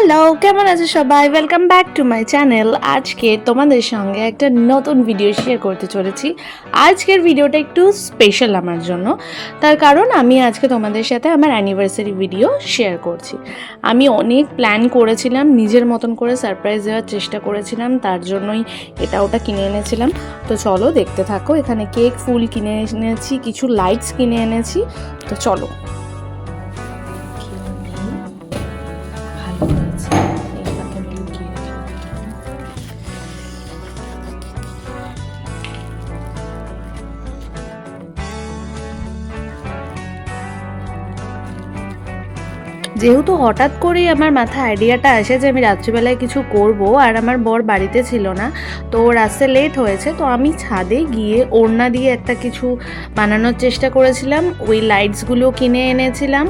Hello, কেমন আছো সবাই? Welcome back to my channel. আজকে তোমাদের সঙ্গে একটা নতুন ভিডিও শেয়ার করতে চলেছি। আজকের ভিডিওটা একটু স্পেশাল আমার জন্য, তার কারণ আমি আজকে তোমাদের সাথে আমার অ্যানিভার্সারি ভিডিও শেয়ার করছি। আমি অনেক প্ল্যান করেছিলাম, নিজের মতন করে সারপ্রাইজ দেওয়ার চেষ্টা করেছিলাম, তার জন্যই এটা ওটা কিনে এনেছিলাম। তো চলো দেখতে থাকো। এখানে কেক, ফুল কিনে এনেছি, কিছু লাইটস কিনে এনেছি। তো চলো। যেহেতু হঠাৎ করেই আমার মাথায় আইডিয়াটা আসে যে আমি রাত্রিবেলায় কিছু করব, আর আমার বর বাড়িতে ছিল না, তো ওর আসতে লেট হয়েছে, তো আমি ছাদে গিয়ে ওড়না দিয়ে একটা কিছু বানানোর চেষ্টা করেছিলাম। ওই লাইটসগুলো কিনে এনেছিলাম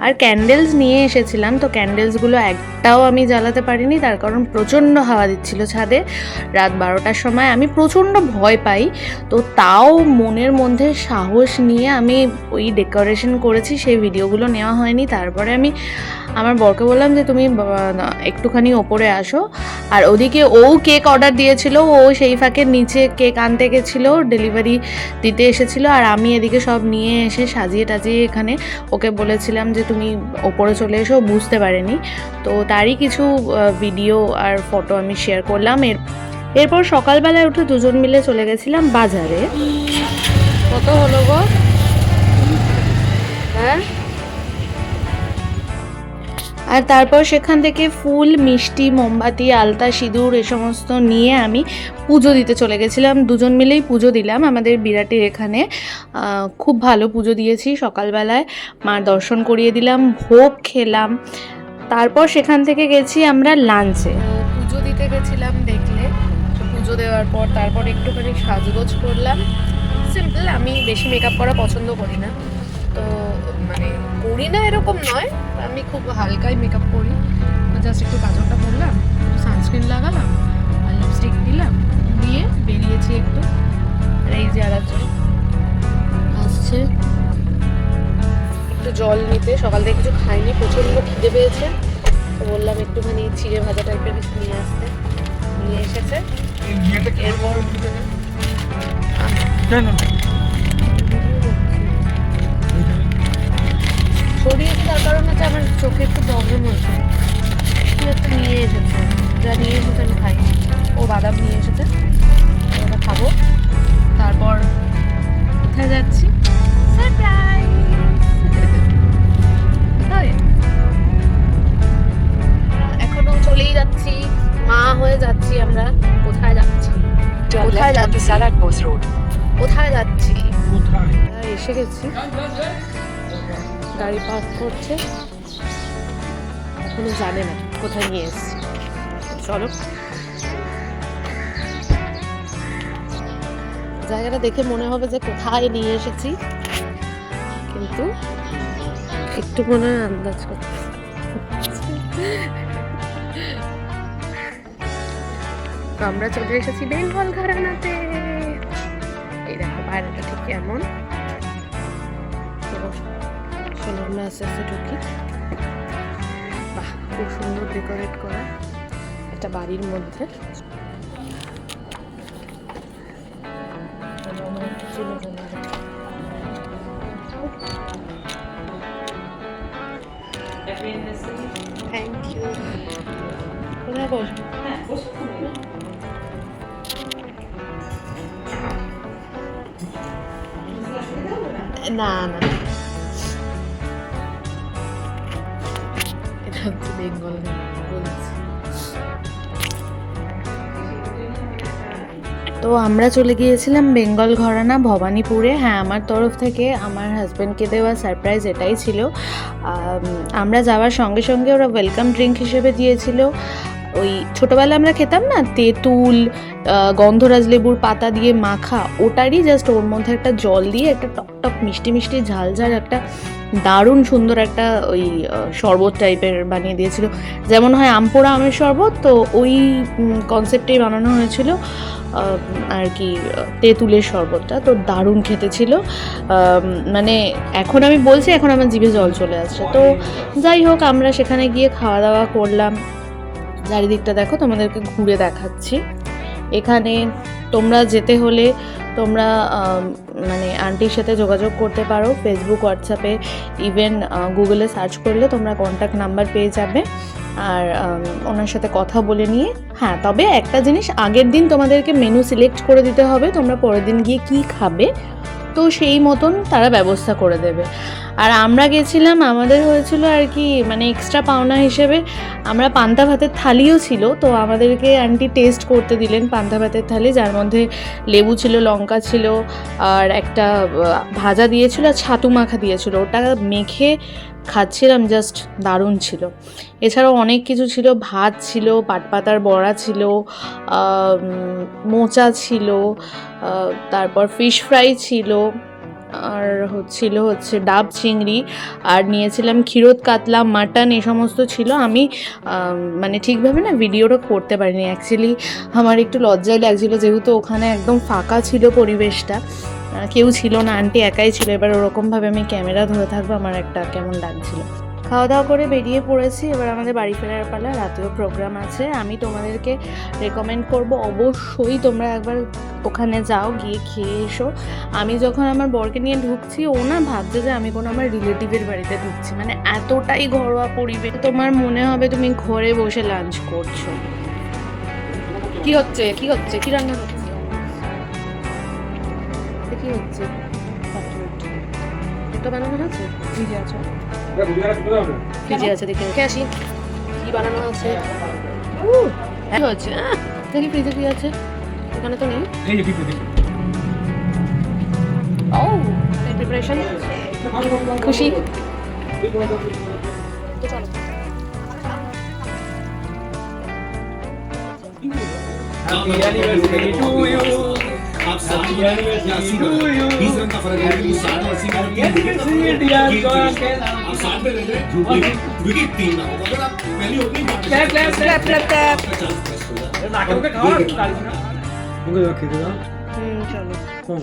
আর ক্যান্ডেলস নিয়ে এসেছিলাম। তো ক্যান্ডেলসগুলো একটাও আমি জ্বালাতে পারিনি, তার কারণ প্রচণ্ড হাওয়া দিচ্ছিল ছাদে। রাত 12টার সময় আমি প্রচণ্ড ভয় পাই, তো তাও মনের মধ্যে সাহস নিয়ে আমি ওই ডেকোরেশন করেছি। সেই ভিডিওগুলো নেওয়া হয়নি। তারপরে আমি আমার বরকে বললাম যে তুমি একটুখানি ওপরে আসো, আর ওদিকে ও কেক অর্ডার দিয়েছিল, ও সেই ফাঁকে নিচে কেক আনতে গেছিলো, ডেলিভারি দিতে এসেছিলো, আর আমি এদিকে সব নিয়ে এসে সাজিয়ে টাজিয়ে এখানে ওকে বলেছিলাম যে তুমি ওপরে চলে এসো। বুঝতে পারেনি। তো তারই কিছু ভিডিও আর ফটো আমি শেয়ার করলাম। এরপর সকালবেলায় উঠে দুজন মিলে চলে গেছিলাম বাজারে। কত হলো গো? হ্যাঁ। আর তারপর সেখান থেকে ফুল, মিষ্টি, মোমবাতি, আলতা, সিঁদুর এ সমস্ত নিয়ে আমি পুজো দিতে চলে গেছিলাম। দুজন মিলেই পুজো দিলাম আমাদের বিরাটের এখানে। খুব ভালো পুজো দিয়েছি। সকালবেলায় মার দর্শন করিয়ে দিলাম, ভোগ খেলাম। তারপর সেখান থেকে গেছি আমরা লাঞ্চে। পুজো দিতে গেছিলাম দেখলে। পুজো দেওয়ার পর তারপর একটুখানি সাজগোজ করলাম। সিম্পল, আমি বেশি মেকআপ করা পছন্দ করি না, তো মানে করি না এরকম নয়, আমি খুব হালকাই মেকআপ করি। জাস্ট একটু কাজলটা পরলাম, সানস্ক্রিন লাগালাম আর লিপস্টিক দিলাম, দিয়ে বেরিয়েছি একটু। আর এই যে আরেকজন আসছে একটু জল নিতে। সকাল থেকে কিছু খাইনি, প্রচণ্ড খিদে পেয়েছে, তো বললাম একটুখানি চিড়ে ভাজা টাইপের কিছু নিয়ে আসতে। নিয়ে এসেছে। এরপর সরিয়েছি, তার কারণ হচ্ছে আমার চোখে একটু প্রবলেম হচ্ছে। কি একটা নিয়ে এসেছে, যা নিয়ে এসেছে আমি খাই। ও বাদাম নিয়ে এসেছে, ওটা খাবো। তারপর কোথায় যাচ্ছি? সারপ্রাইজ! এখনো চলেই যাচ্ছি, মা হয়ে যাচ্ছি আমরা। কোথায় যাচ্ছি? কোথায় যাচ্ছি? কোথায় যাচ্ছি? এসে গেছি। গাড়ি পার্ক করছে, এখনো জানে না কোথায় নিয়ে এসেছি। চলো, জায়গাটা দেখে মনে হবে যে কোথায় নিয়ে এসেছি, কিন্তু একটু মনে হয় আন্দাজ করতে। আমরা চলে এসেছি বেঙ্গল ঘরানাতে। এই দেখো বাইরেটা ঠিক কেমন। চলো আমরা আস্তে আস্তে ঢুকি। বাহ, খুব সুন্দর ডেকোরেট করা একটা বাড়ির মধ্যে। Thank you. কোথায় বসবো? না না, এটা হচ্ছে বেঙ্গল বলছি। তো আমরা চলে গিয়েছিলাম বেঙ্গল ঘরানা ভবানীপুরে। হ্যাঁ, আমার তরফ থেকে আমার হাজব্যান্ডকে দেওয়া সারপ্রাইজ এটাই ছিল। আমরা যাওয়ার সঙ্গে সঙ্গে ওরা ওয়েলকাম ড্রিঙ্ক হিসেবে দিয়েছিল ওই ছোটোবেলা আমরা খেতাম না, তেঁতুল, গন্ধরাজ লেবুর পাতা দিয়ে মাখা, ওটারই জাস্ট ওর মধ্যে একটা জল দিয়ে একটা টক টক মিষ্টি মিষ্টি ঝাল ঝাল একটা দারুণ সুন্দর একটা ওই শরবত টাইপের বানিয়ে দিয়েছিল, যেমন হয় আমপোড়া আমের শরবত, তো ওই কনসেপ্টেই বানানো হয়েছিল আর কি তেঁতুলের শরবতটা। তো দারুণ খেতে ছিল, মানে এখন আমি বলছি এখন আমার জিভে জল চলে আসছে। তো যাই হোক, আমরা সেখানে গিয়ে খাওয়া দাওয়া করলাম। চারিদিকটা দেখো, তোমাদেরকে ঘুরে দেখাচ্ছি। এখানে তোমরা যেতে হলে তোমরা মানে আন্টির সাথে যোগাযোগ করতে পারো, ফেসবুক, হোয়াটসঅ্যাপে, ইভেন গুগলে সার্চ করলে তোমরা কন্ট্যাক্ট নাম্বার পেয়ে যাবে আর ওনার সাথে কথা বলে নিয়ে। হ্যাঁ, তবে একটা জিনিস, আগের দিন তোমাদেরকে মেনু সিলেক্ট করে দিতে হবে তোমরা পরের দিন গিয়ে কী খাবে, তো সেই মতন তারা ব্যবস্থা করে দেবে। আর আমরা গেছিলাম, আমাদের হয়েছিল আর কি মানে এক্সট্রা পাওনা হিসেবে আমরা পান্তা ভাতের থালিও ছিল, তো আমাদেরকে আন্টি টেস্ট করতে দিলেন পান্তা ভাতের থালি, যার মধ্যে লেবু ছিল, লঙ্কা ছিল, আর একটা ভাজা দিয়েছিল আর ছাতু মাখা দিয়েছিল। ওটা মেখে খাচ্ছিলাম, জাস্ট দারুণ ছিল। এছাড়াও অনেক কিছু ছিল, ভাত ছিল, পাটপাতার বড়া ছিল, মোচা ছিল, তারপর ফিশ ফ্রাই ছিল, আর হচ্ছে ডাব চিংড়ি, আর নিয়েছিলাম ক্ষীরোদ কাতলা, মাটন, এই সমস্ত ছিল। আমি মানে ঠিকভাবে না ভিডিওটা করতে পারিনি, অ্যাকচুয়ালি আমার একটু লজ্জাই লাগছিলো, যেহেতু ওখানে একদম ফাঁকা ছিল পরিবেশটা, কেউ ছিল না, আন্টি একাই ছিল। এবার ওরকমভাবে আমি ক্যামেরা ধরে থাকবো, আমার একটা কেমন লাগছিলো। খাওয়া দাওয়া করে বেরিয়ে পড়েছি, এবার আমাদের বাড়ি ফেরার পালা। রাতেও প্রোগ্রাম আছে। আমি তোমাদেরকে রেকমেন্ড করব অবশ্যই তোমরা একবার ওখানে যাও, গিয়ে খেয়ে এসো। আমি যখন আমার বরকে নিয়ে ঢুকছি, ও না ভাবছে যে আমি কোনো আমার রিলেটিভের বাড়িতে ঢুকছি, মানে এতটাই ঘরোয়া পরিবেশ, তোমার মনে হবে তুমি ঘরে বসে লাঞ্চ করছো। কি হচ্ছে কি রান্না হচ্ছে, কি হচ্ছে? এটা বানানো হচ্ছে, ভিজে আছে, ভিজে আছে, দেখে আসি কি বানানো আছে। কি হচ্ছে দেখি, ফ্রিজে কি আছে, এখানে তো নেই। ও প্রিপারেশন, খুশি তো চলো। Happy anniversary to you. Happy anniversary to you. 20 run का फर्क है, 60 और 80 का anniversary dear God. आप 60 पे रह गए, विकेट 3 ना होगा, अगर आप पहली ओपनिंग clap. ना करो के खाओ ताली सुना। मुझे रख दे ना। চলো। कौन?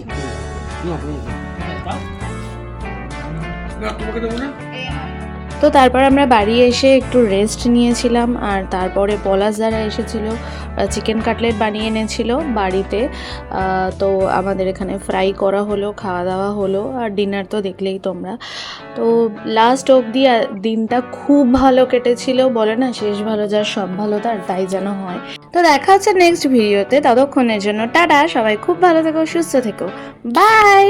ना तुम्हें देबो ना। তো তারপর আমরা বাড়ি এসে একটু রেস্ট নিয়েছিলাম, আর তারপরে পলাশ দ্বারা এসেছিল, চিকেন কাটলেট বানিয়ে এনেছিল বাড়িতে। তো আমাদের এখানে ফ্রাই করা হলো, খাওয়া দাওয়া হলো, আর ডিনার তো দেখলেই তোমরা। তো লাস্ট অবধি দিনটা খুব ভালো কেটেছিল, বলে না শেষ ভালো যার সব ভালো তার, তাই যেন হয়। তো দেখা হচ্ছে নেক্সট ভিডিওতে, ততক্ষণের জন্য টাটা, সবাই খুব ভালো থেকো, সুস্থ থেকো, বাই।